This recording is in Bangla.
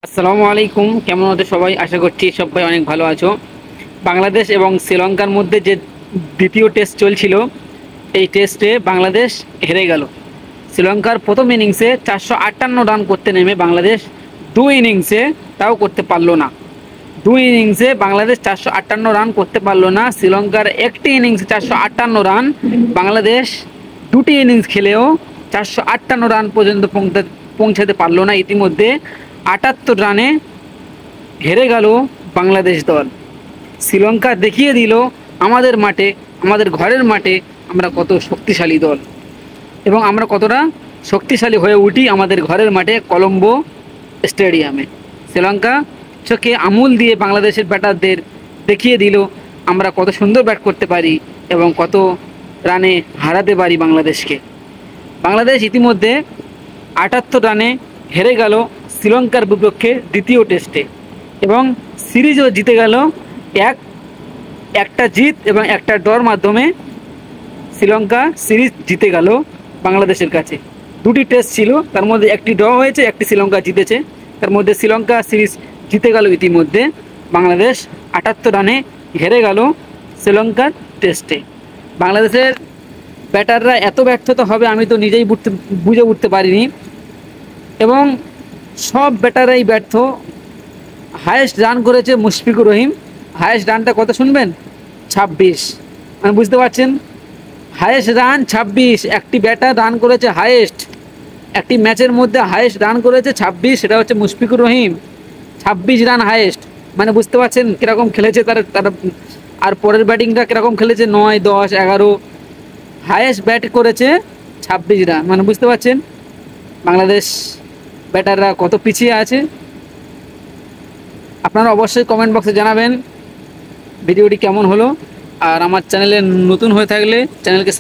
আসসালামু আলাইকুম, কেমন আছো সবাই? আশা করছি সবাই অনেক ভালো আছো। বাংলাদেশ এবং শ্রীলঙ্কার মধ্যে যে দ্বিতীয় টেস্ট চলছিল, এই টেস্টে বাংলাদেশ হেরে গেল। শ্রীলঙ্কার প্রথম ইনিংসে 458 রান করতে নেমে বাংলাদেশ দুই ইনিংসে তাও করতে পারলো না। দুই ইনিংসে বাংলাদেশ 458 রান করতে পারলো না। শ্রীলঙ্কার একটি ইনিংসে 458 রান, বাংলাদেশ দুটি ইনিংস খেলেও 458 রান পর্যন্ত পৌঁছাতে পারলো না। ইতিমধ্যে 78 রানে হেরে গেল বাংলাদেশ দল। শ্রীলঙ্কা দেখিয়ে দিল আমাদের মাঠে, আমাদের ঘরের মাঠে আমরা কত শক্তিশালী দল এবং আমরা কতটা শক্তিশালী হয়ে উঠি আমাদের ঘরের মাঠে কলম্বো স্টেডিয়ামে। শ্রীলঙ্কা চোখে আমুল দিয়ে বাংলাদেশের ব্যাটারদের দেখিয়ে দিল আমরা কত সুন্দর ব্যাট করতে পারি এবং কত রানে হারাতে পারি বাংলাদেশকে। বাংলাদেশ ইতিমধ্যে 78 রানে হেরে গেল শ্রীলঙ্কার বিপক্ষে দ্বিতীয় টেস্টে এবং সিরিজও জিতে গেল। একটা জিত এবং একটা ড্রর মাধ্যমে শ্রীলঙ্কা সিরিজ জিতে গেল বাংলাদেশের কাছে। দুটি টেস্ট ছিল, তার মধ্যে একটি ড্র হয়েছে, একটি শ্রীলঙ্কা জিতেছে। তার মধ্যে শ্রীলঙ্কা সিরিজ জিতে গেল। ইতিমধ্যে বাংলাদেশ 78 রানে হেরে গেল শ্রীলঙ্কার টেস্টে। বাংলাদেশের ব্যাটাররা এত ব্যর্থতা হবে আমি তো নিজেই বুঝে উঠতে পারিনি এবং সব ব্যাটাররাই ব্যর্থ। হায়েস্ট রান করেছে মুশফিকুর রহিম। হায়েস্ট রানটা কত শুনবেন? 26। মানে বুঝতে পারছেন, হায়েস্ট রান 26। একটি ব্যাটার রান করেছে হায়েস্ট, একটি ম্যাচের মধ্যে হায়েস্ট রান করেছে 26, সেটা হচ্ছে মুশফিকুর রহিম। 26 রান হায়েস্ট, মানে বুঝতে পারছেন কীরকম খেলেছে তারা তারা আর পরের ব্যাটিংটা কীরকম খেলেছে, 9, 10, 11। হায়েস্ট ব্যাট করেছে 26 রান, মানে বুঝতে পারছেন বাংলাদেশ ব্যাটাররা কত পিছিয়ে আছে। আপনারা অবশ্যই কমেন্ট বক্সে জানাবেন ভিডিওটি কেমন হলো, আর আমার চ্যানেলে নতুন হয়ে থাকলে চ্যানেলকে